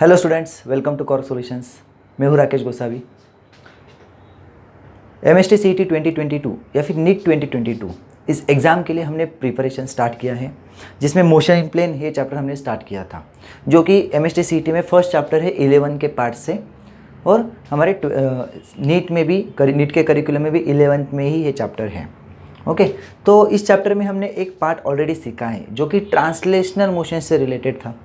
Hello students, welcome to Cork solutions. मैं हूँ Rakesh Gosavi. MST CET 2022 या फिर नीट 2022 इस एग्ज़ाम के लिए हमने प्रिपरेशन स्टार्ट किया है, जिसमें मोशन इन प्लेन ये चैप्टर हमने स्टार्ट किया था, जो कि एमएसटी सीईटी में फर्स्ट चैप्टर है 11 के पार्ट से, और हमारे नीट में भी नीट के करिकुलम में भी 11th में ही ये चैप्टर है। ओके, तो इस चैप्टर में हमने एक पार्ट ऑलरेडी सीखा है जो कि ट्रांसलेशनल मोशन से रिलेटेड था।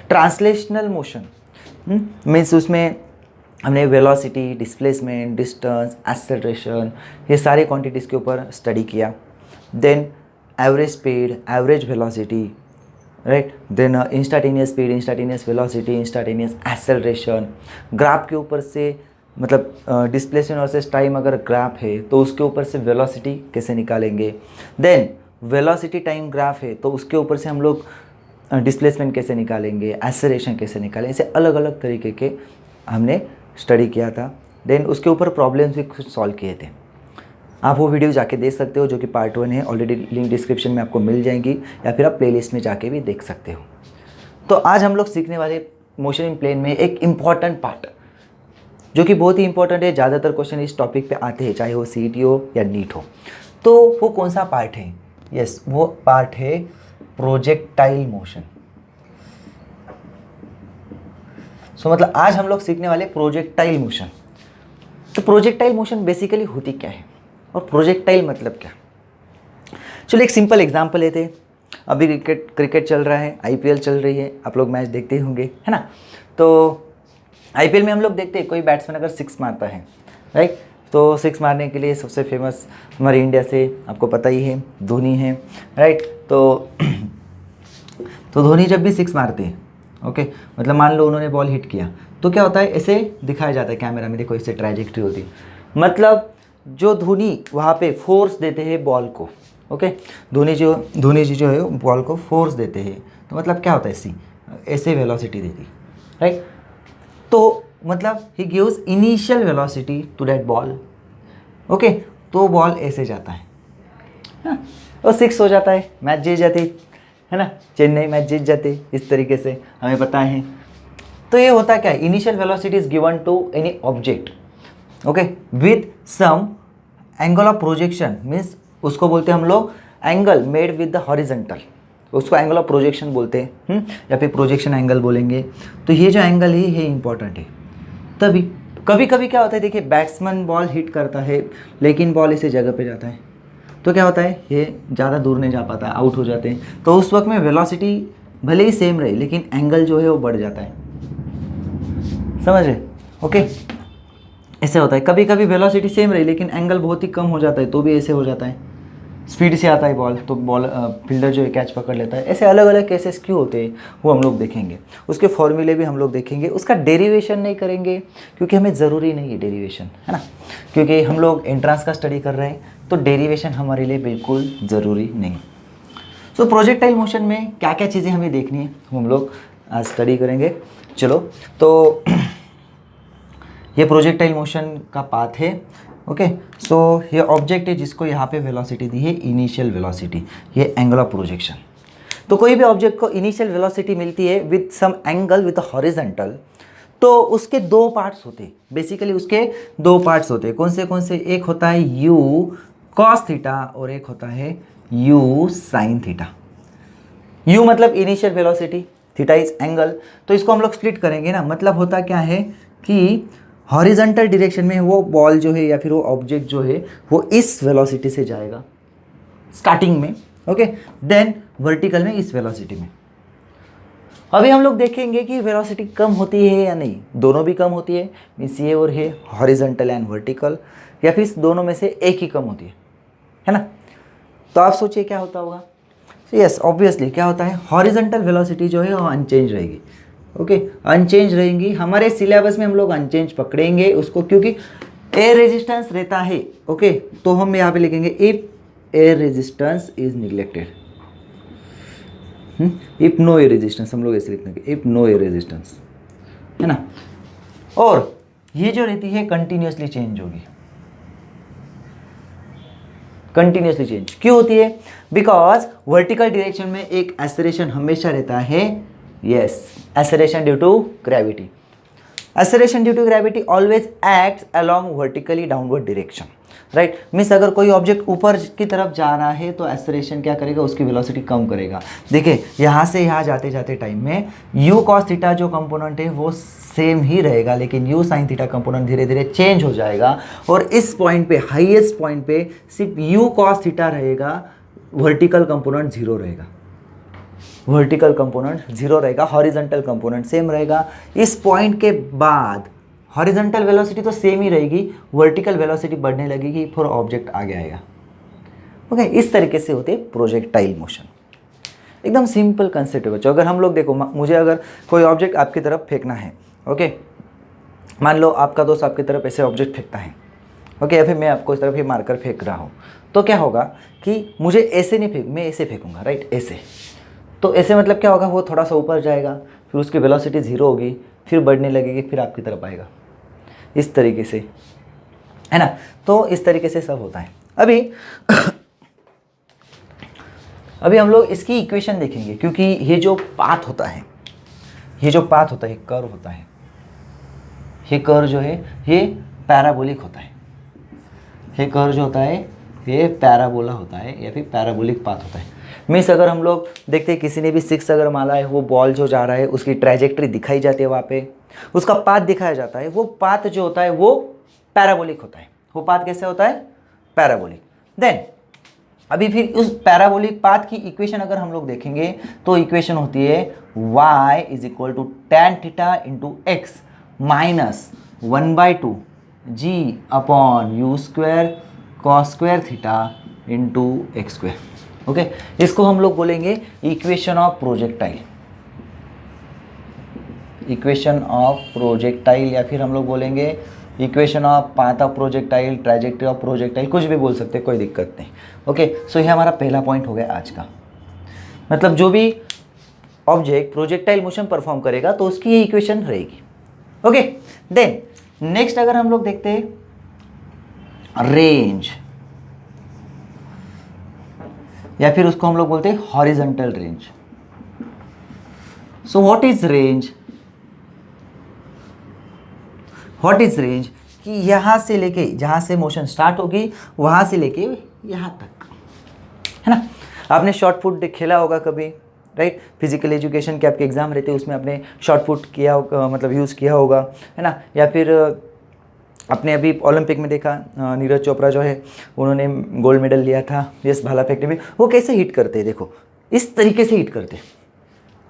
ट्रांसलेशनल मोशन मीन्स उसमें हमने वेलोसिटी, डिस्प्लेसमेंट, डिस्टेंस, एक्सेलरेशन, ये सारे क्वांटिटीज़ के ऊपर स्टडी किया। Then average speed, average velocity, right, then instantaneous speed, instantaneous velocity, instantaneous acceleration, graph के ऊपर से मतलब डिस्प्लेसमेंट वर्सेस टाइम अगर ग्राफ है तो उसके ऊपर से वेलोसिटी कैसे निकालेंगे। देन वेलोसिटी टाइम ग्राफ है तो उसके ऊपर से हम लोग डिस्प्लेसमेंट कैसे निकालेंगे, एक्सेलरेशन कैसे निकालेंगे, ऐसे अलग अलग तरीके के हमने स्टडी किया था। देन उसके ऊपर प्रॉब्लम्स भी कुछ सॉल्व किए थे। आप वो वीडियो जाके देख सकते हो, जो कि पार्ट 1 है, ऑलरेडी लिंक डिस्क्रिप्शन में आपको मिल जाएंगी, या फिर आप प्लेलिस्ट में जाके भी देख सकते हो। तो आज हम लोग सीखने वाले मोशन इन प्लेन में एक इम्पॉर्टेंट पार्ट, जो कि बहुत ही इंपॉर्टेंट है। ज़्यादातर क्वेश्चन इस टॉपिक पे आते हैं, चाहे वो सीईटी हो या नीट हो। तो वो कौन सा पार्ट है? यस, वो पार्ट है प्रोजेक्टाइल मोशन। सो मतलब आज हम लोग सीखने वाले प्रोजेक्टाइल मोशन। तो प्रोजेक्टाइल मोशन बेसिकली होती क्या है और प्रोजेक्टाइल मतलब क्या? चलो एक सिंपल एग्जांपल लेते हैं। अभी क्रिकेट चल रहा है, आईपीएल चल रही है, आप लोग मैच देखते ही होंगे, है ना। तो आईपीएल में हम लोग देखते हैं कोई बैट्समैन अगर 6 मारता है, राइट, तो 6 मारने के लिए सबसे फेमस हमारे इंडिया से आपको पता ही है, धोनी है, राइट। तो धोनी जब भी 6 मारते हैं, ओके, मतलब मान लो उन्होंने बॉल हिट किया, तो क्या होता है, ऐसे दिखाया जाता है कैमरा में, देखो ऐसे ट्रैजेक्टरी होती है। मतलब जो धोनी वहाँ पे फोर्स देते हैं बॉल को, ओके, धोनी जी जो है बॉल को फोर्स देते हैं, तो मतलब क्या होता है, ऐसे वेलोसिटी देती है, राइट। तो मतलब he gives initial velocity to that ball, okay, तो बॉल ऐसे जाता है, हाँ, और 6 हो जाता है, मैच जीत जाती है ना, चेन्नई मैच जीत जाती, इस तरीके से हमें पता है। तो ये होता क्या है, initial velocity is given to any object, okay, with some angle of projection, means उसको बोलते हैं हम लोग angle made with the horizontal, उसको एंगल ऑफ प्रोजेक्शन बोलते हैं, या फिर प्रोजेक्शन एंगल बोलेंगे। तो ये जो एंगल है ये इंपॉर्टेंट है। तभी कभी कभी क्या होता है, देखिए बैट्समैन बॉल हिट करता है लेकिन बॉल इसी जगह पे जाता है, तो क्या होता है, ये ज़्यादा दूर नहीं जा पाता, आउट हो जाते हैं। तो उस वक्त में वेलोसिटी भले ही सेम रहे लेकिन एंगल जो है वो बढ़ जाता है, समझ रहे, ओके, ऐसे होता है। कभी कभी वेलोसिटी सेम रही लेकिन एंगल बहुत ही कम हो जाता है, तो भी ऐसे हो जाता है। स्पीड से आता है बॉल तो बॉल फील्डर जो है कैच पकड़ लेता है। ऐसे अलग अलग केसेस क्यों होते हैं वो हम लोग देखेंगे, उसके फॉर्मूले भी हम लोग देखेंगे। उसका डेरिवेशन नहीं करेंगे क्योंकि हमें ज़रूरी नहीं है डेरिवेशन, है ना, क्योंकि हम लोग एंट्रांस का स्टडी कर रहे हैं, तो डेरिवेशन हमारे लिए बिल्कुल ज़रूरी नहीं। सो प्रोजेक्टाइल मोशन में क्या क्या चीज़ें हमें देखनी है वो हम लोग आज स्टडी करेंगे। चलो, तो ये प्रोजेक्टाइल मोशन का पाथ है, ओके। सो ये ऑब्जेक्ट है जिसको यहाँ पे वेलोसिटी दी है इनिशियल वेलोसिटी, ये एंगल ऑफ प्रोजेक्शन। तो कोई भी ऑब्जेक्ट को इनिशियल वेलोसिटी मिलती है with some angle with horizontal, तो उसके 2 पार्ट्स होते हैं, बेसिकली उसके 2 पार्ट्स होते हैं। कौन से? एक होता है u cos थीटा और एक होता है u sin थीटा। u मतलब initial velocity, theta is angle, तो इसको हम लोग स्प्लिट करेंगे ना। मतलब होता क्या है कि हॉरिजॉन्टल डायरेक्शन में वो बॉल जो है या फिर वो ऑब्जेक्ट जो है वो इस वेलोसिटी से जाएगा स्टार्टिंग में, ओके, देन वर्टिकल में इस वेलोसिटी में। अभी हम लोग देखेंगे कि वेलोसिटी कम होती है या नहीं, दोनों भी कम होती है, मीन्स ये और है हॉरिजॉन्टल एंड वर्टिकल, या फिर दोनों में से एक ही कम होती है ना। तो आप सोचिए क्या होता होगा। यस, ऑब्वियसली क्या होता है, हॉरिजॉन्टल वेलोसिटी जो है वो अनचेंज रहेगी, ओके, अनचेंज रहेंगी। हमारे सिलेबस में हम लोग अनचेंज पकड़ेंगे उसको, क्योंकि एयर रेजिस्टेंस रहता है, ओके। तो हम यहाँ पे लिखेंगे if air resistance is neglected, if no air resistance, हम लोग ऐसे लिखेंगे इफ नो एयर रेजिस्टेंस, है ना। और ये जो रहती है कंटिन्यूसली चेंज होगी, कंटिन्यूसली चेंज क्यों होती है? बिकॉज वर्टिकल डायरेक्शन में एक एक्सेलरेशन हमेशा रहता है yes, acceleration due to gravity. Acceleration due to gravity always acts along vertically downward direction, right. Means अगर कोई ऑब्जेक्ट ऊपर की तरफ जा रहा है तो एक्सेलरेशन क्या करेगा, उसकी वेलोसिटी कम करेगा। देखिए यहाँ से यहाँ जाते जाते टाइम में u cos थीटा जो कंपोनेंट है वो सेम ही रहेगा, लेकिन u sin थीटा कंपोनेंट धीरे धीरे चेंज हो जाएगा और इस पॉइंट पे, हाईएस्ट पॉइंट पे सिर्फ u cos थीटा रहेगा, वर्टिकल कंपोनेंट जीरो रहेगा। वर्टिकल कंपोनेंट जीरो रहेगा, हॉरिजॉन्टल कंपोनेंट सेम रहेगा। इस पॉइंट के बाद हॉरिजॉन्टल वेलोसिटी तो सेम ही रहेगी, वर्टिकल वेलोसिटी बढ़ने लगेगी, फिर ऑब्जेक्ट आगे आएगा। ओके, इस तरीके से होते प्रोजेक्टाइल मोशन। एकदम सिंपल कंसेप्ट है बच्चों। अगर हम लोग देखो, मुझे अगर कोई ऑब्जेक्ट आपकी तरफ फेंकना है, ओके, मान लो आपका दोस्त आपकी तरफ ऐसे ऑब्जेक्ट फेंकता है, ओके, या फिर मैं आपको इस तरफ ये मारकर फेंक रहा हूँ, तो क्या होगा कि मुझे ऐसे नहीं फेंक, मैं ऐसे फेंकूंगा, राइट, ऐसे। तो ऐसे मतलब क्या होगा, वो थोड़ा सा ऊपर जाएगा, फिर उसकी वेलोसिटी ज़ीरो होगी, फिर बढ़ने लगेगी, फिर आपकी तरफ आएगा, इस तरीके से, है ना। तो इस तरीके से सब होता है। अभी हम लोग इसकी इक्वेशन देखेंगे, क्योंकि ये जो पाथ होता है, ये जो पाथ होता है, कर्व होता है, ये कर्व जो है ये पैराबोलिक होता है। ये कर्व जो होता है ये पैराबोला होता है या फिर पैराबोलिक पाथ होता है। मीन्स अगर हम लोग देखते हैं किसी ने भी सिक्स अगर माला है, वो बॉल जो जा रहा है उसकी ट्रैजेक्टरी दिखाई जाती है, वहाँ पे उसका पाथ दिखाया जाता है। वो पाथ जो होता है वो पैराबोलिक होता है। वो पाथ कैसे होता है, पैराबोलिक। देन अभी फिर उस पैराबोलिक पाथ की इक्वेशन अगर हम लोग देखेंगे तो इक्वेशन होती है y is equal to tan theta into X minus 1/2 g upon U square cos square theta into X square. Okay, इसको हम लोग बोलेंगे equation of projectile, equation of projectile, या फिर हम लोग बोलेंगे equation of path of projectile, trajectory of projectile, कुछ भी बोल सकते हैं, कोई दिक्कत नहीं। ओके, सो ये हमारा पहला पॉइंट हो गया आज का। मतलब जो भी ऑब्जेक्ट प्रोजेक्टाइल मोशन परफॉर्म करेगा तो उसकी ये इक्वेशन रहेगी। ओके, देन नेक्स्ट अगर हम लोग देखते हैं रेंज, या फिर उसको हम लोग बोलते हैं horizontal range. So what is range? What is range कि यहाँ से लेके जहाँ से मोशन स्टार्ट होगी वहाँ से लेके यहाँ तक, है ना। आपने शॉर्ट पुट खेला होगा कभी, राइट। फिजिकल एजुकेशन के आपके एग्जाम रहते हैं, उसमें आपने शॉर्ट पुट किया, मतलब यूज़ किया होगा, है ना। या फिर आपने अभी ओलंपिक में देखा नीरज चोपड़ा जो है उन्होंने गोल्ड मेडल लिया था, यस, भाला फेंकने में। वो कैसे हिट करते हैं, देखो इस तरीके से हिट करते हैं।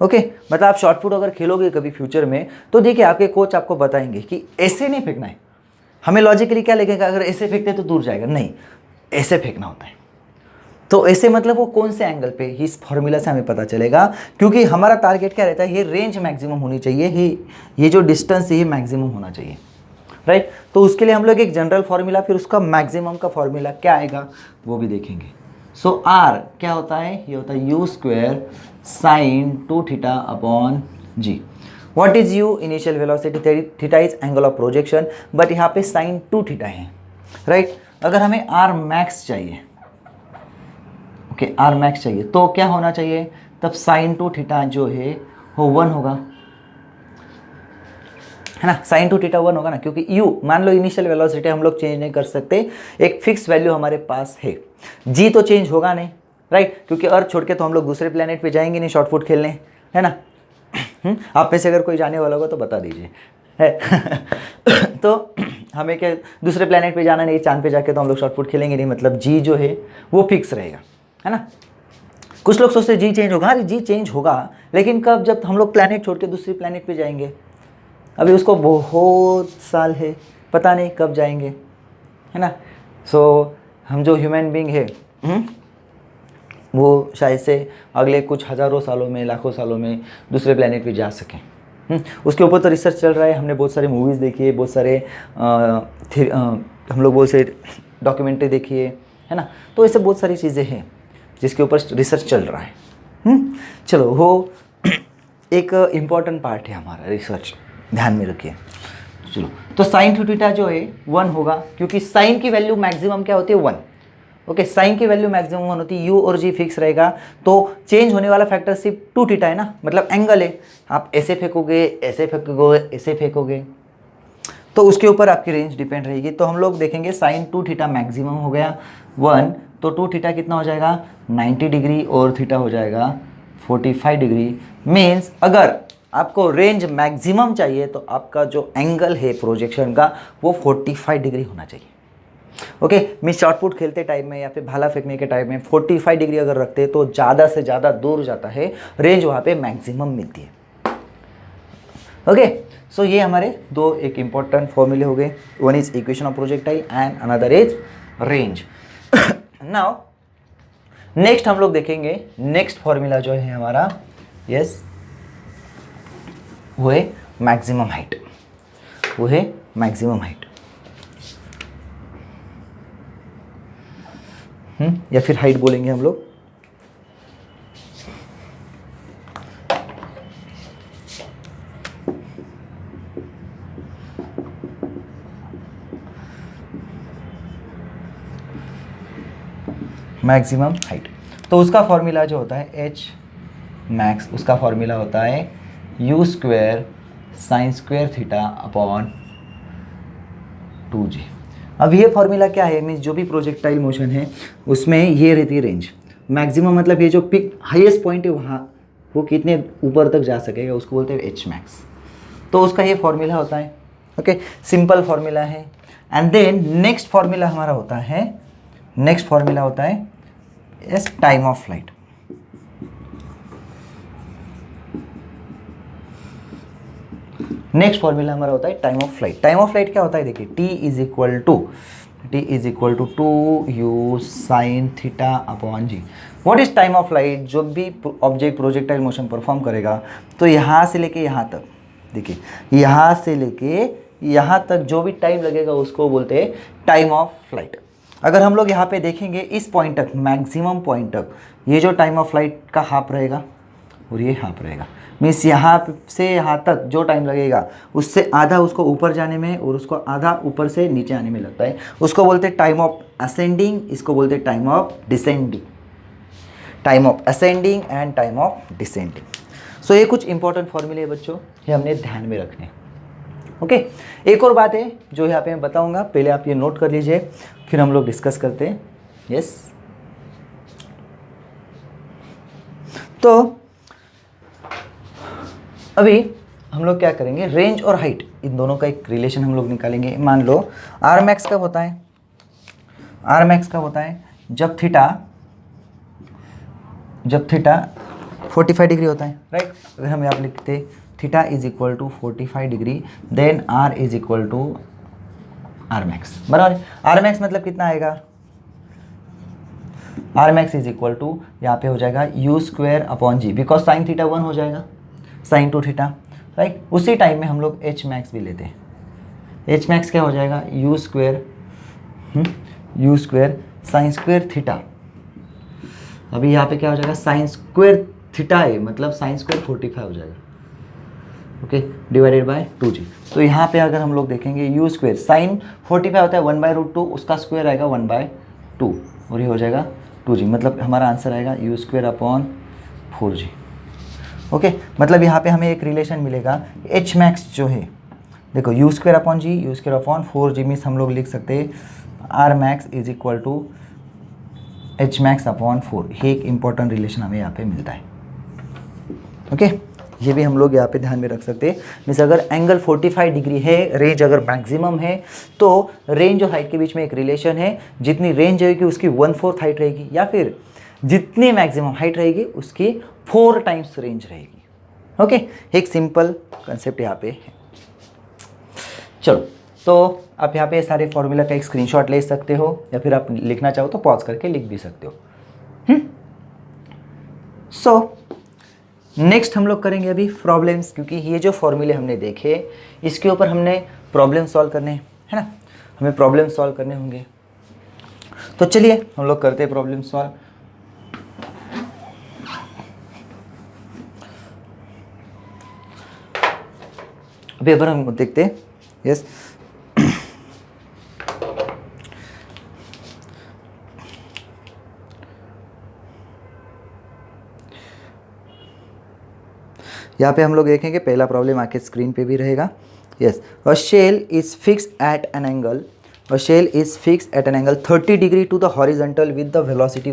ओके, मतलब आप शॉर्ट पुट अगर खेलोगे कभी फ्यूचर में तो देखिए आपके कोच आपको बताएंगे कि ऐसे नहीं फेंकना है। हमें लॉजिकली क्या लगेगा, अगर ऐसे फेंकते तो दूर जाएगा, नहीं, ऐसे फेंकना होता है। तो ऐसे मतलब वो कौन से एंगल पे, इस फॉर्मूला से हमें पता चलेगा, क्योंकि हमारा टारगेट क्या रहता है, ये रेंज मैक्सिमम होनी चाहिए, ये जो डिस्टेंस है ये मैक्सिमम होना चाहिए, राइट। तो उसके लिए हम लोग एक जनरल फार्मूला, फिर उसका मैक्सिमम का फार्मूला क्या आएगा वो भी देखेंगे। सो आर क्या होता है, ये होता है U square sine 2 theta upon G. What is U? Initial velocity, theta is angle of projection, but यहाँ पे साइन 2 थीटा है, राइट। अगर हमें आर मैक्स चाहिए, ओके, आर मैक्स चाहिए तो क्या होना चाहिए, तब साइन 2 थीटा जो है वो 1 होगा, है ना। साइन 2 थीटा 1 होगा ना, क्योंकि u मान लो इनिशियल वेलोसिटी हम लोग चेंज नहीं कर सकते, एक फिक्स वैल्यू हमारे पास है। g तो चेंज होगा नहीं, राइट, क्योंकि अर्थ छोड़ के तो हम लोग दूसरे प्लेनेट पे जाएंगे नहीं शॉर्ट पुट खेलने, है ना। आप में से अगर कोई जाने वाला होगा तो बता दीजिए, है। तो हमें क्या दूसरे प्लेनेट पे जाना नहीं, चांद पे जाके तो हम लोग शॉर्ट पुट खेलेंगे नहीं, मतलब जी जो है वो फिक्स रहेगा, है ना। कुछ लोग सोचते जी चेंज होगा, हाँ जी चेंज होगा, लेकिन कब, जब हम लोग प्लेनेट छोड़ के दूसरी प्लेनेट पे जाएंगे। अभी उसको बहुत साल है, पता नहीं कब जाएंगे, है ना। सो हम जो ह्यूमन बीइंग है वो शायद से अगले कुछ हज़ारों सालों में, लाखों सालों में दूसरे प्लेनेट पे जा सकें। उसके ऊपर तो रिसर्च चल रहा है, हमने बहुत सारे मूवीज़ देखी है, बहुत सारे हम लोग बहुत से डॉक्यूमेंट्री देखी है ना। तो ऐसे बहुत सारी चीज़ें हैं जिसके ऊपर रिसर्च चल रहा है। चलो, वो एक इम्पॉर्टेंट पार्ट है हमारा रिसर्च, ध्यान में रखिए। चलो, तो साइन 2 थीटा जो है 1 होगा, क्योंकि साइन की वैल्यू मैक्सिमम क्या होती है 1, ओके, साइन की वैल्यू मैक्सिमम 1 होती है, यू और जी फिक्स रहेगा, तो चेंज होने वाला फैक्टर सिर्फ 2 थीटा है ना, मतलब एंगल है। आप ऐसे फेंकोगे, ऐसे फेंकोगे, ऐसे फेंकोगे, तो उसके ऊपर आपकी रेंज डिपेंड रहेगी। तो हम लोग देखेंगे साइन 2 थीटा मैक्सिमम हो गया 1, तो 2 थीटा कितना हो जाएगा 90 डिग्री और थीटा हो जाएगा 45 डिग्री। मीन्स अगर आपको रेंज मैक्सिमम चाहिए तो आपका जो एंगल है प्रोजेक्शन का वो 45 डिग्री होना चाहिए। ओके, मीन्स शॉर्टपुट खेलते टाइम में या फिर भाला फेंकने के टाइम में 45 डिग्री अगर रखते हैं तो ज़्यादा से ज़्यादा दूर जाता है, रेंज वहाँ पे मैक्सिमम मिलती है। ओके, सो ये हमारे दो एक इंपॉर्टेंट फॉर्मूले हो गए, one is equation of projectile and another is range. Now next हम लोग देखेंगे, नेक्स्ट फॉर्मूला जो है हमारा, यस, वो है मैक्सिमम हाइट, वो है मैक्सिमम हाइट, या फिर हाइट बोलेंगे हम लोग। मैक्सिमम हाइट, तो उसका फॉर्मूला जो होता है एच मैक्स, उसका फॉर्मूला होता है you square sine square theta upon 2g। अब ये फॉर्मूला क्या है, मीन्स जो भी प्रोजेक्टाइल मोशन है उसमें ये रहती है रेंज। मैक्सिमम मतलब ये जो पिक हाईएस्ट पॉइंट है वहाँ वो कितने ऊपर तक जा सकेगा उसको बोलते हैं एच मैक्स, तो उसका ये फॉर्मूला होता है। ओके, सिंपल फॉर्मूला है। एंड देन नेक्स्ट फॉर्मूला हमारा होता है, नेक्स्ट फॉर्मूला होता है as time of flight. Next formula हमारा होता है time of flight. Time of flight क्या होता है, देखिए t is equal to 2 u sine theta upon G. What is time of flight, जो भी ऑब्जेक्ट प्रोजेक्टाइल मोशन परफॉर्म करेगा तो यहाँ से लेके यहाँ तक, देखिए यहाँ से लेके यहाँ तक जो भी टाइम लगेगा उसको बोलते हैं टाइम ऑफ फ्लाइट। अगर हम लोग यहाँ पे देखेंगे इस पॉइंट तक, मैक्सिमम पॉइंट तक, ये जो टाइम ऑफ फ्लाइट का हाफ रहेगा और ये हाफ रहेगा, मीन्स यहाँ से यहाँ तक जो टाइम लगेगा उससे आधा उसको ऊपर जाने में और उसको आधा ऊपर से नीचे आने में लगता है, उसको बोलते हैं टाइम ऑफ असेंडिंग, इसको बोलते हैं time of descending, time of ascending and time of descending. So ये कुछ इंपॉर्टेंट फॉर्मूले हैं बच्चों, ये हमने ध्यान में रखने हैं। ओके, एक और बात है जो यहाँ पे मैं बताऊँगा, पहले आप ये नोट कर लीजिए फिर हम लोग डिस्कस करते हैं। यस, तो अभी हम लोग क्या करेंगे, रेंज और हाइट इन दोनों का एक रिलेशन हम लोग निकालेंगे। मान लो आर मैक्स कब होता है, आर मैक्स कब होता है, जब थीटा 45 डिग्री होता है, राइट। अगर हम यहाँ लिखते theta is equal to 45 degree, then R is equal to R max, बराबर। आर मैक्स मतलब कितना आएगा, R max is equal to यहाँ पे हो जाएगा U square upon G, because sine theta 1 हो जाएगा, साइन 2 थीटा, राइट। उसी टाइम में हम लोग एच मैक्स भी लेते हैं, एच मैक्स क्या हो जाएगा U square sine square theta. अभी यहाँ पे क्या हो जाएगा, साइन स्क्वेयर थीटा है मतलब साइन स्क्वेयर 45 हो जाएगा, ओके, डिवाइडेड बाय 2g। तो यहाँ पे अगर हम लोग देखेंगे यू स्क्वेयर साइन 45 होता है 1/√2, उसका स्क्वायर आएगा 1/2 और ये हो जाएगा 2g, मतलब हमारा आंसर आएगा you square upon 4g। Okay, मतलब यहाँ पे हमें एक रिलेशन मिलेगा, एच मैक्स जो है, देखो U square upon G, U square upon 4g, means हम लोग लिख सकते हैं R max is equal to H max upon 4। ये एक इंपॉर्टेंट रिलेशन हमें यहाँ पे मिलता है। ओके, ये भी हम लोग यहाँ पे ध्यान में रख सकते हैं। मीन्स अगर एंगल 45 डिग्री है, रेंज अगर मैक्सिमम है, तो रेंज और हाइट के बीच में एक रिलेशन है, जितनी रेंज रहेगी उसकी 1/4 हाइट रहेगी, या फिर जितनी मैक्सिमम हाइट रहेगी उसकी 4 टाइम्स रेंज रहेगी। ओके, एक सिंपल कंसेप्ट यहाँ पे है। चलो, तो आप यहाँ पे सारे फॉर्मूला का एक स्क्रीनशॉट ले सकते हो, या फिर आप लिखना चाहो तो पॉज करके लिख भी सकते हो। सो नेक्स्ट हम लोग करेंगे अभी प्रॉब्लम्स, क्योंकि ये जो फॉर्मूले हमने देखे इसके ऊपर हमने प्रॉब्लम सॉल्व करने हैं, है ना, हमें प्रॉब्लम सॉल्व करने होंगे। तो चलिए हम लोग करते हैं प्रॉब्लम सॉल्व। अभी अगर हम देखते हैं, यस, यहाँ पे हम लोग देखेंगे पहला प्रॉब्लम आके स्क्रीन पे भी रहेगा। Yes, a shell is fix at an angle, a shell is fix at an angle 30 degree to the horizontal with the velocity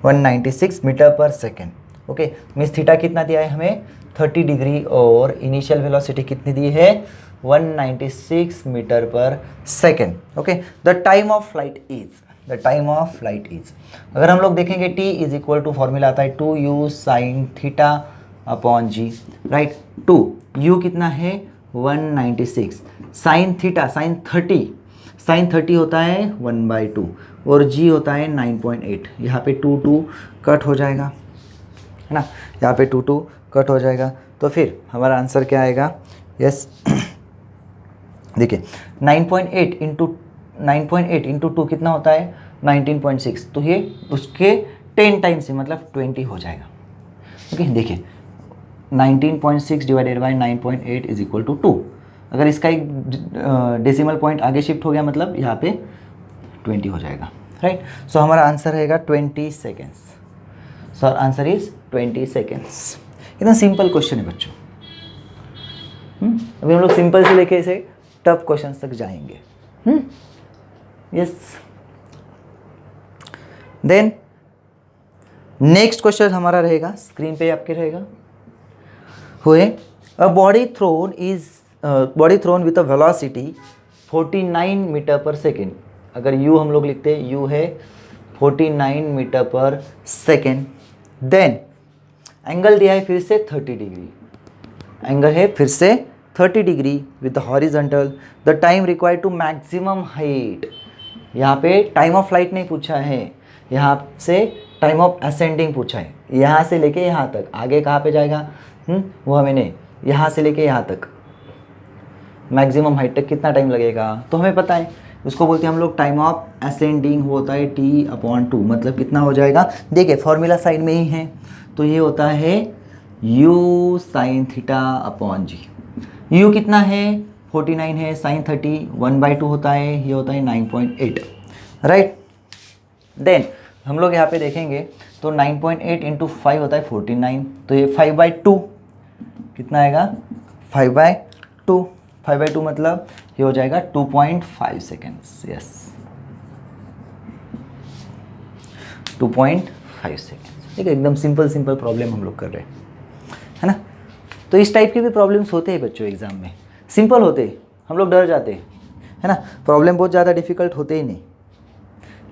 196 metre per second. Okay, मिस थीटा कितना दिया है हमें 30 डिग्री और इनिशियल वेलोसिटी कितनी दी है 196 metre per second. Okay, the time of flight is, the time of flight is, अगर हम लोग देखेंगे t is equal to formula आता है 2u sine theta upon G, right. 2u कितना है 196, साइन थीटा साइन 30 होता है 1/2 और g होता है 9.8। यहाँ पे 2 कट हो जाएगा, है ना, यहाँ पे 2 कट हो जाएगा। तो फिर हमारा आंसर क्या आएगा? यस देखिए 9.8 इंटू 2 कितना होता है 19.6, तो ये उसके 10 टाइम से मतलब 20 हो जाएगा। ओके, देखिए 19.6 divided by 9.8 is equal to 2। अगर इसका एक डेसिमल पॉइंट आगे शिफ्ट हो गया मतलब यहाँ पे 20 हो जाएगा, राइट। सो हमारा आंसर रहेगा 20 seconds. So answer is 20 seconds. इतना सिंपल क्वेश्चन है बच्चों। अभी हम लोग सिंपल से लेके इसे टफ क्वेश्चन तक जाएंगे। यस, देन नेक्स्ट क्वेश्चन हमारा रहेगा, स्क्रीन पे आपके रहेगा, हुए a body thrown with a velocity 49 metre per second. अगर u हम लोग लिखते हैं, u है 49 metre per second. Then angle दिया है फिर से 30 डिग्री, एंगल है फिर से 30 degree with the horizontal, the time required to maximum height. यहाँ पे टाइम ऑफ फ्लाइट नहीं पूछा है, यहाँ से टाइम ऑफ असेंडिंग पूछा है। यहाँ से लेके यहाँ तक, आगे कहाँ पे जाएगा वो हमें नहीं, यहाँ से लेके यहाँ तक मैक्सिमम हाइट तक कितना टाइम लगेगा तो हमें पता है, उसको बोलते हैं हम लोग टाइम ऑफ असेंडिंग होता है t/2, मतलब कितना हो जाएगा, देखिए फॉर्मूला साइड में ही है, तो ये होता है u साइन थीटा अपॉन जी। u कितना है 49 है, साइन 30 1/2 होता है, ये होता है 9.8, राइट। देन हम लोग यहाँ पे देखेंगे तो 9.8 इंटू 5 होता है 49, तो ये 5/2 कितना आएगा 5/2 मतलब ये हो जाएगा 2.5 सेकेंड्स। Yes 2.5 seconds. ठीक है, एकदम सिंपल प्रॉब्लम हम लोग कर रहे हैं, है ना। तो इस टाइप के भी प्रॉब्लम्स होते हैं बच्चों एग्जाम में, सिंपल होते, हम लोग डर जाते हैं, है ना, प्रॉब्लम बहुत ज़्यादा डिफिकल्ट होते ही नहीं।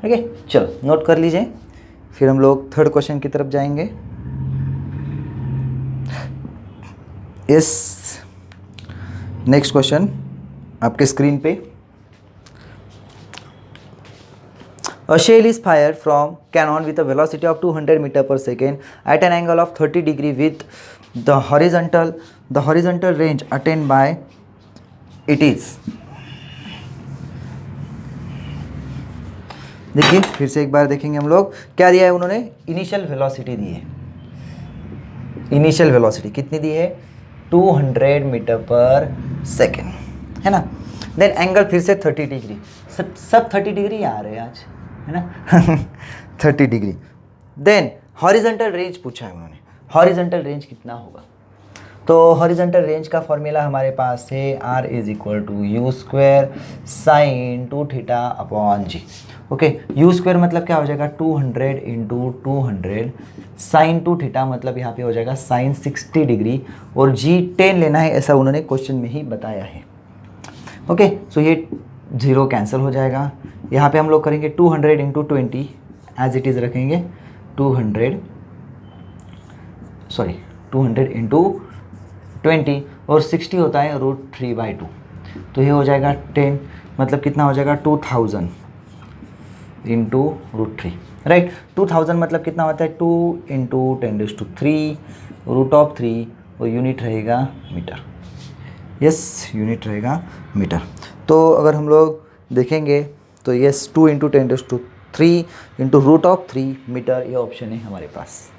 ठीक है, चलो नोट कर लीजिए, फिर हम लोग थर्ड क्वेश्चन की तरफ जाएंगे। यस, नेक्स्ट क्वेश्चन आपके स्क्रीन पे, A shell is fired from cannon with a velocity of 200 meter per second at an angle of 30 degree with the horizontal range attained by it is। देखिए फिर से एक बार देखेंगे हम लोग, क्या दिया है उन्होंने, इनिशियल वेलोसिटी दी है। इनिशियल वेलोसिटी कितनी दी है 200 मीटर पर सेकेंड, है ना। देन एंगल फिर से 30 डिग्री, सब 30 डिग्री आ रहे हैं आज, है ना 30 डिग्री। देन हॉरिजॉन्टल रेंज पूछा है उन्होंने, हॉरिजॉन्टल रेंज कितना होगा, तो हॉरिजॉन्टल रेंज का फॉर्मूला हमारे पास है r is equal to U square sine 2 theta upon G. Okay, U square मतलब क्या हो जाएगा 200 इंटू 200 साइन 2 थीटा मतलब यहाँ पे हो जाएगा साइन 60 डिग्री, और जी 10 लेना है, ऐसा उन्होंने क्वेश्चन में ही बताया है। ओके, सो ये 0 कैंसिल हो जाएगा। यहाँ पे हम लोग करेंगे 200 इंटू 20 एज इट इज़ रखेंगे, 200 इंटू 20 और 60 होता है √3/2, तो ये हो जाएगा 10 मतलब कितना हो जाएगा 2000 इंटू √3, राइट। 2000 मतलब कितना होता है 2 इंटू 10⁻³ √3 और यूनिट रहेगा मीटर। यस, यूनिट रहेगा मीटर। तो अगर हम लोग देखेंगे तो यस 2 इंटू 10⁻³ इंटू √3 मीटर, ये ऑप्शन है हमारे पास,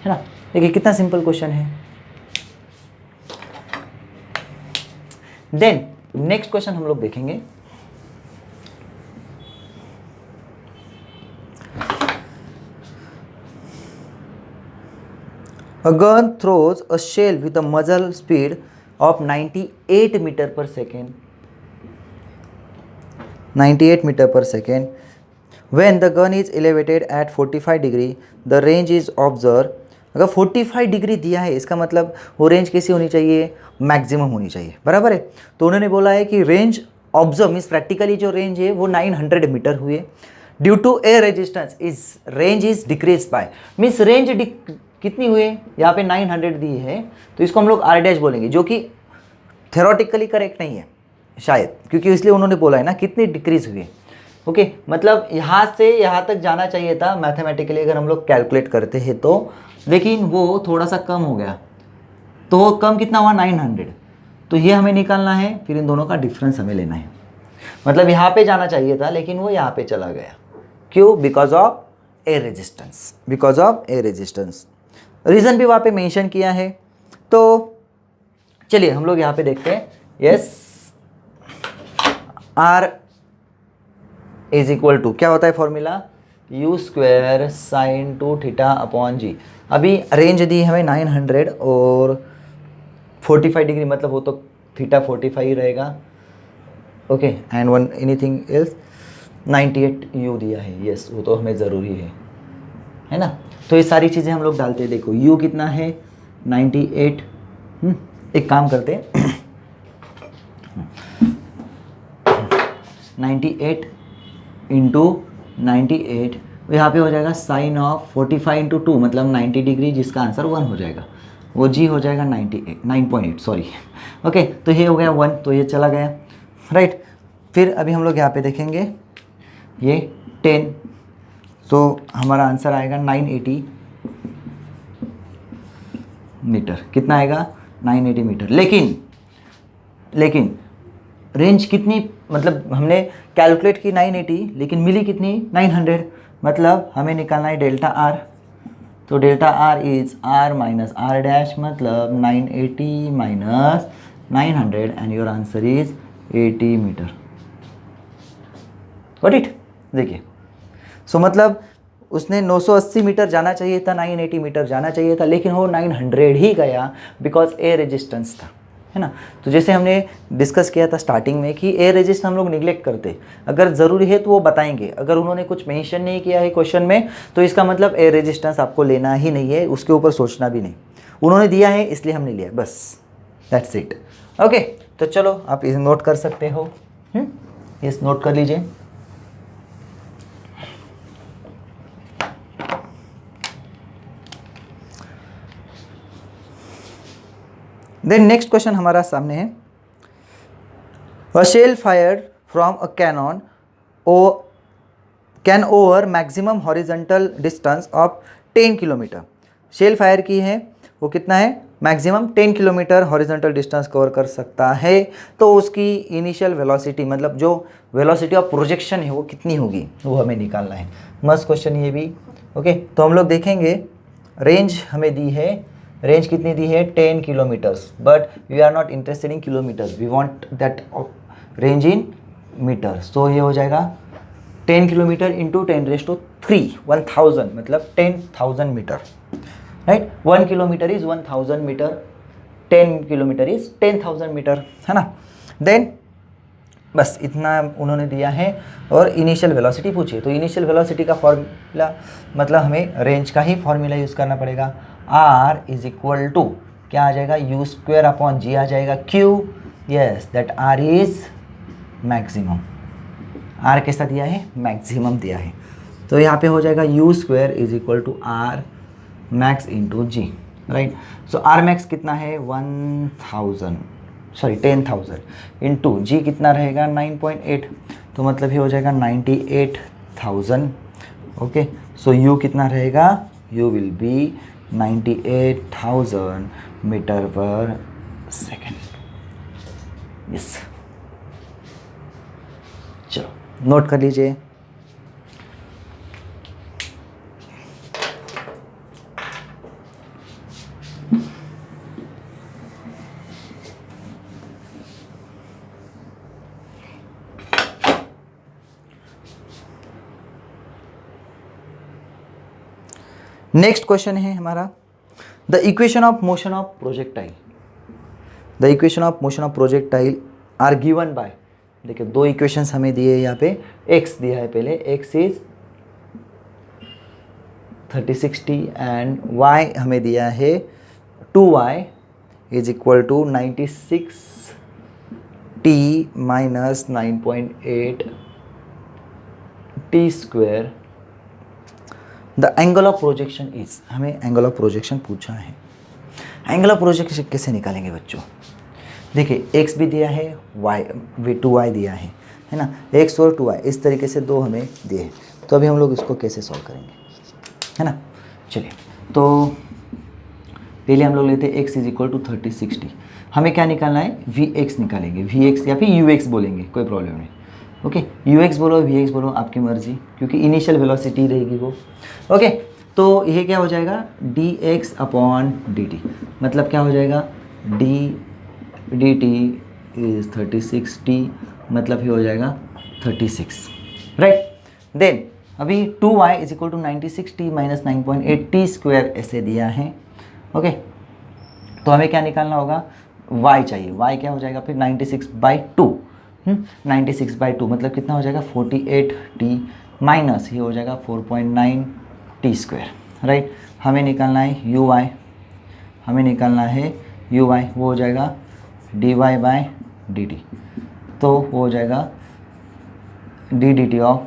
है ना। देखिए कितना सिंपल क्वेश्चन है। देन नेक्स्ट क्वेश्चन हम लोग देखेंगे, A gun throws a shell with a muzzle speed of 98 meter per second. 98 meter per second. When the gun is elevated at 45 degree, the range is observed. अगर 45 degree दिया है इसका मतलब वो range कैसी होनी चाहिए, मैक्सिमम होनी चाहिए, बराबर है। तो उन्होंने बोला है कि रेंज ऑब्जर्व मीन्स प्रैक्टिकली जो रेंज है वो 900 मीटर हुई है। Due to air resistance is range is decrease by means range कितनी हुई है, यहाँ पे 900 दी है तो इसको हम लोग आर डैश बोलेंगे, जो कि थ्योरेटिकली करेक्ट नहीं है शायद, क्योंकि इसलिए उन्होंने बोला है ना कितनी डिक्रीज हुई है। ओके मतलब यहाँ से यहाँ तक जाना चाहिए था मैथमेटिकली अगर हम लोग कैलकुलेट करते हैं तो, लेकिन वो थोड़ा सा कम हो गया। तो कम कितना हुआ 900, तो ये हमें निकालना है, फिर इन दोनों का डिफरेंस हमें लेना है। मतलब यहाँ पे जाना चाहिए था लेकिन वो यहाँ पे चला गया, क्यों? Because of air resistance, because of air resistance. Reason भी वहाँ पे मेंशन किया है। तो चलिए हम लोग यहाँ पे देखते हैं। Yes, R is equal to क्या होता है formula, u square sine 2 theta upon g. अभी रेंज दी हमें 900 और 45 डिग्री, मतलब वो तो थीटा 45 ही रहेगा। Okay and one anything else 98 you दिया है, यस वो तो हमें ज़रूरी है ना। तो ये सारी चीज़ें हम लोग डालते हैं। देखो यू कितना है 98, एक काम करते हैं 98 इंटू 98, यहाँ पे हो जाएगा साइन ऑफ 45 इंटू 2 मतलब 90 डिग्री, जिसका आंसर 1 हो जाएगा। वो जी हो जाएगा 9.8 सॉरी। ओके तो ये हो गया 1, तो ये चला गया राइट। फिर अभी हम लोग यहाँ पे देखेंगे ये 10, तो हमारा आंसर आएगा 980 मीटर। कितना आएगा 980 मीटर। लेकिन रेंज कितनी, मतलब हमने कैलकुलेट की 980 लेकिन मिली कितनी 900, मतलब हमें निकालना है डेल्टा आर। तो delta R is R minus R dash, मतलब 980 minus 900 and your answer is 80 metre. Got it. देखिए सो मतलब उसने 980 मीटर जाना चाहिए था, 980 मीटर जाना चाहिए था, लेकिन वो 900 ही गया बिकॉज एयर रेजिस्टेंस था, है ना। तो जैसे हमने डिस्कस किया था स्टार्टिंग में कि एयर रेजिस्टेंस हम लोग निगलेक्ट करते, अगर ज़रूरी है तो वो बताएंगे। अगर उन्होंने कुछ मेंशन नहीं किया है क्वेश्चन में तो इसका मतलब एयर रेजिस्टेंस आपको लेना ही नहीं है, उसके ऊपर सोचना भी नहीं। उन्होंने दिया है इसलिए हमने लिया, बस दैट्स इट। ओके तो चलो आप इसे नोट कर सकते हो, यस नोट कर लीजिए। देन नेक्स्ट क्वेश्चन हमारा सामने है, a shell fired from a cannon can over maximum horizontal distance of 10 kilometre. Shell fire की है, वो कितना है maximum 10 kilometre horizontal distance cover कर सकता है। तो उसकी इनिशियल वेलोसिटी, मतलब जो वेलोसिटी ऑफ प्रोजेक्शन है वो कितनी होगी, वो हमें निकालना है। मस्त क्वेश्चन ये भी। ओके तो हम लोग देखेंगे, रेंज हमें दी है, रेंज कितनी दी है 10 kilometres, but we are not interested in kilometres, we want that range in metres. तो ये हो जाएगा 10 किलोमीटर इंटू 10⁻³ 1000, मतलब 10,000 metre right. 1 kilometre is 1000 metre, 10 kilometre is 10,000 metre, है ना। देन बस इतना उन्होंने दिया है और इनिशियल वेलोसिटी पूछिए। तो इनिशियल वेलोसिटी का फॉर्मूला, मतलब हमें रेंज का ही फॉर्मूला यूज़ करना पड़ेगा। R इज इक्वल टू क्या आ जाएगा, यू स्क्वायर अपॉन जी आ जाएगा। Q, yes that R is maximum. R कैसा दिया है, मैक्सिमम दिया है। तो यहाँ पे हो जाएगा u square is equal to R max into g, right. So R max कितना है 10,000 इंटू जी कितना रहेगा 9.8, तो मतलब ये हो जाएगा 98,000। ओके सो यू कितना रहेगा, u will be 98,000 metre per second. Yes चलो नोट कर लीजिए। नेक्स्ट क्वेश्चन है हमारा, the equation of motion of projectile, the equation of motion of projectile are given by, देखिए दो इक्वेशंस हमें दिए यहाँ पे, x दिया है पहले, x इज 3060 एंड y हमें दिया है 2y is equal to 96t minus 9.8 t square. The angle of projection is, हमें एंगल ऑफ प्रोजेक्शन पूछा है। एंगल ऑफ प्रोजेक्शन कैसे निकालेंगे बच्चों? देखिए x भी दिया है, y भी 2y दिया है ना, x और 2y इस तरीके से दो हमें दिए हैं। तो अभी हम लोग इसको कैसे सॉल्व करेंगे, है ना। चलिए, तो पहले हम लोग लेते हैं x इज इक्वल टू 3060। हमें क्या निकालना है? vx निकालेंगे, vx या फिर ux बोलेंगे, कोई प्रॉब्लम नहीं। ओके, ux बोलो vx बोलो, आपकी मर्जी, क्योंकि इनिशियल वेलोसिटी रहेगी वो। ओके, तो ये क्या हो जाएगा? dx अपॉन dt, मतलब क्या हो जाएगा? dt इज 36t, मतलब ये हो जाएगा 36, राइट। देन अभी 2y is equal to 96t minus 9.8t square ऐसे दिया है। ओके, तो हमें क्या निकालना होगा? y चाहिए। y क्या हो जाएगा फिर? 96/2, 96/2 मतलब कितना हो जाएगा? 48t माइनस ये हो जाएगा 4.9t स्क्वायर, राइट। हमें निकालना है uy, हमें निकालना है uy, वो हो जाएगा dy/dt, तो वो हो जाएगा dt of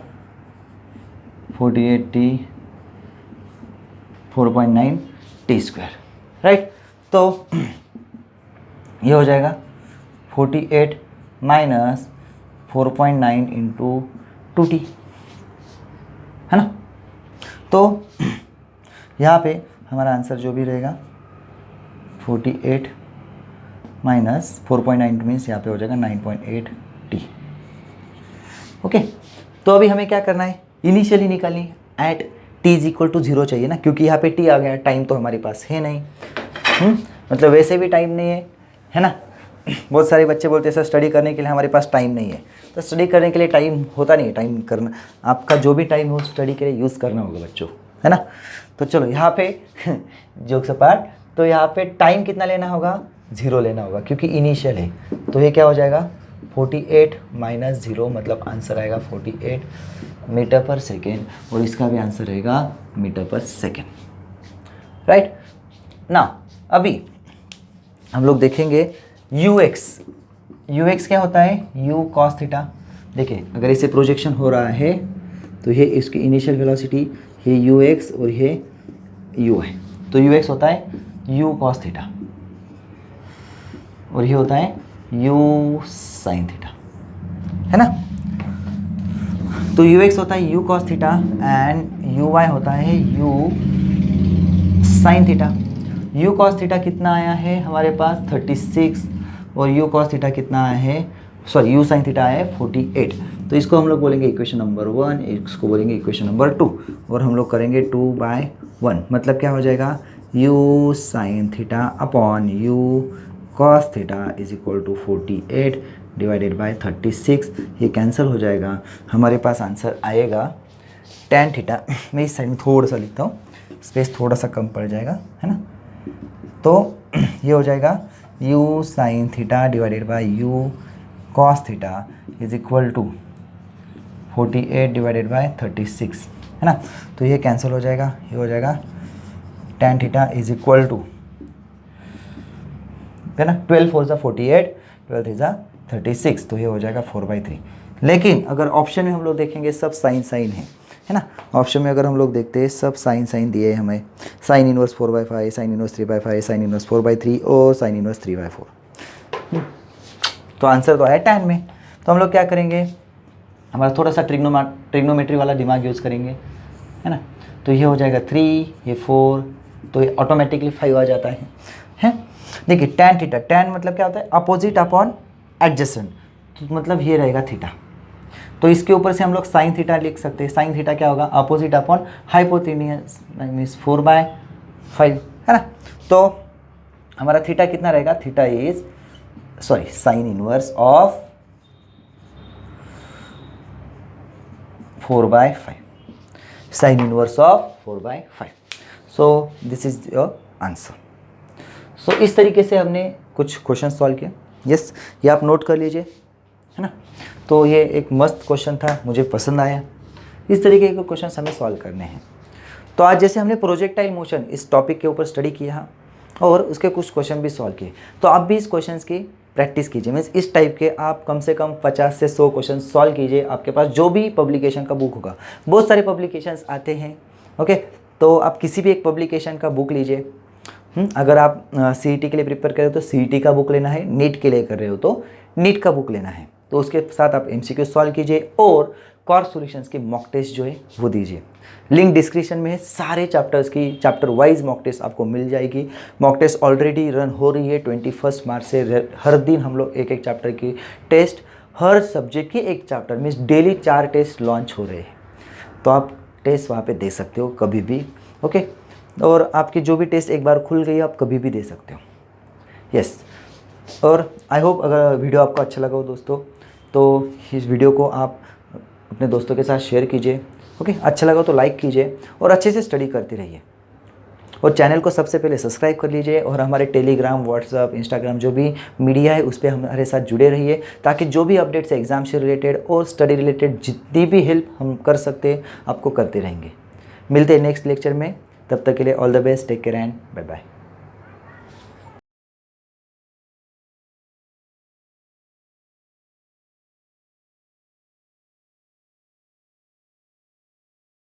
48t 4.9t square, right. तो ये हो जाएगा 48 माइनस 4.9 इंटू 2t, है ना। तो यहाँ पे हमारा आंसर जो भी रहेगा 48 माइनस 4.9 मीन्स यहाँ पे हो जाएगा 9.8t। ओके, तो अभी हमें क्या करना है? इनिशियली निकालनी है, at t is equal to 0 चाहिए ना, क्योंकि यहाँ पे t आ गया, टाइम तो हमारे पास है नहीं, मतलब वैसे भी टाइम नहीं है ना। बहुत सारे बच्चे बोलते हैं सर स्टडी करने के लिए हमारे पास टाइम नहीं है, तो स्टडी करने के लिए टाइम होता नहीं है, टाइम करना आपका जो भी टाइम हो स्टडी के लिए यूज़ करना होगा बच्चों, है ना। तो चलो यहाँ पे जोक सपाट, तो यहाँ पे टाइम कितना लेना होगा? 0 लेना होगा, क्योंकि इनिशियल है। तो ये क्या हो जाएगा? 48 माइनस 0, मतलब आंसर आएगा 48 मीटर पर सेकेंड, और इसका भी आंसर रहेगा मीटर पर सेकेंड, राइट ना। अभी हम लोग देखेंगे ux क्या होता है? u cos theta. देखिए अगर इसे प्रोजेक्शन हो रहा है तो ये इसकी इनिशियल वेलोसिटी, ये ux और ये u है, तो ux होता है u cos थीटा और ये होता है u sin थीटा, है ना। तो ux होता है u cos theta and uy होता है u sin theta. u cos theta कितना आया है हमारे पास? 36, और u cos थीटा कितना आया है? सॉरी, u sin थीटा आया है 48। तो इसको हम लोग बोलेंगे इक्वेशन नंबर 1, इसको बोलेंगे इक्वेशन नंबर 2, और हम लोग करेंगे 2/1, मतलब क्या हो जाएगा? u sin theta upon u cos theta is equal to 48 divided by 36। ये कैंसिल हो जाएगा, हमारे पास आंसर आएगा tan थीटा। मैं इस साइड में थोड़ा सा लिखता हूँ, स्पेस थोड़ा सा कम पड़ जाएगा, है ना। तो ये हो जाएगा u sin theta divided by u cos theta is equal to 48 divided by 36, है ना। तो ये कैंसिल हो जाएगा, ये हो जाएगा tan theta is equal to, है ना, 12 4 ज़ा 48, 12 3 ज़ा 36, तो ये हो जाएगा 4/3। लेकिन अगर ऑप्शन में हम लोग देखेंगे सब साइन साइन है ना। ऑप्शन में अगर हम लोग देखते हैं सब साइन साइन दिए हैं हमें, sine inverse 4/5, sine inverse 3/5, sine inverse 4/3 और साइन इनवर्स 3/4। तो आंसर तो आया tan में। तो हम लोग क्या करेंगे? हमारा थोड़ा सा ट्रिग्नोमेट्री वाला दिमाग यूज़ करेंगे, है ना। तो ये हो जाएगा 3, ये 4, तो ये ऑटोमेटिकली 5 आ जाता है। देखिए tan थीटा, tan मतलब क्या होता है? अपोजिट अपॉन एडजेसेंट, तो मतलब ये रहेगा थीटा। तो इसके ऊपर से हम लोग साइन थीटा लिख सकते हैं। साइन थीटा क्या होगा? अपोजिट अपॉन हाइपोटेन्यूस, मीन्स 4/5, है ना। तो हमारा थीटा कितना रहेगा? Theta is sine inverse of 4/5, sine inverse of 4/5। So this is your answer. So इस तरीके से हमने कुछ क्वेश्चन सॉल्व किए। यस, ये आप नोट कर लीजिए, है ना। तो ये एक मस्त क्वेश्चन था, मुझे पसंद आया। इस तरीके के क्वेश्चन हमें सॉल्व करने हैं। तो आज जैसे हमने प्रोजेक्टाइल मोशन इस टॉपिक के ऊपर स्टडी किया और उसके कुछ क्वेश्चन भी सॉल्व किए, तो आप भी इस क्वेश्चंस की प्रैक्टिस कीजिए। मीन्स इस टाइप के आप कम से कम 50 से 100 क्वेश्चन सॉल्व कीजिए। आपके पास जो भी पब्लिकेशन का बुक होगा, बहुत सारे पब्लिकेशंस आते हैं, ओके। तो आप किसी भी एक पब्लिकेशन का बुक लीजिए। अगर आप CET के लिए प्रिपेयर कर रहे हो तो CET का बुक लेना है, नीट के लिए कर रहे हो तो नीट का बुक लेना है। तो उसके साथ आप MCQ सॉल्व कीजिए और कॉर्स सॉल्यूशंस की मॉक टेस्ट जो है वो दीजिए। लिंक डिस्क्रिप्शन में है, सारे चैप्टर्स की चैप्टर वाइज मॉक टेस्ट आपको मिल जाएगी। मॉक टेस्ट ऑलरेडी रन हो रही है 21 मार्च से। हर दिन हम लोग एक एक चैप्टर की टेस्ट, हर सब्जेक्ट की एक chapter means daily 4 test launch हो रहे हैं। तो आप टेस्ट वहाँ पे दे सकते हो कभी भी, ओके। और आपकी जो भी टेस्ट एक बार खुल गई आप कभी भी दे सकते हो। यस, और आई होप अगर वीडियो आपको अच्छा लगा हो दोस्तों, तो इस वीडियो को आप अपने दोस्तों के साथ शेयर कीजिए, ओके। अच्छा लगा तो लाइक कीजिए और अच्छे से स्टडी करते रहिए। और चैनल को सबसे पहले सब्सक्राइब कर लीजिए और हमारे टेलीग्राम, व्हाट्सअप, इंस्टाग्राम जो भी मीडिया है उस पर हमारे साथ जुड़े रहिए, ताकि जो भी अपडेट्स है एग्ज़ाम से रिलेटेड और स्टडी रिलेटेड जितनी भी हेल्प हम कर सकते हैं आपको करते रहेंगे। मिलते हैं नेक्स्ट लेक्चर में, तब तक के लिए all the best, take care and bye bye.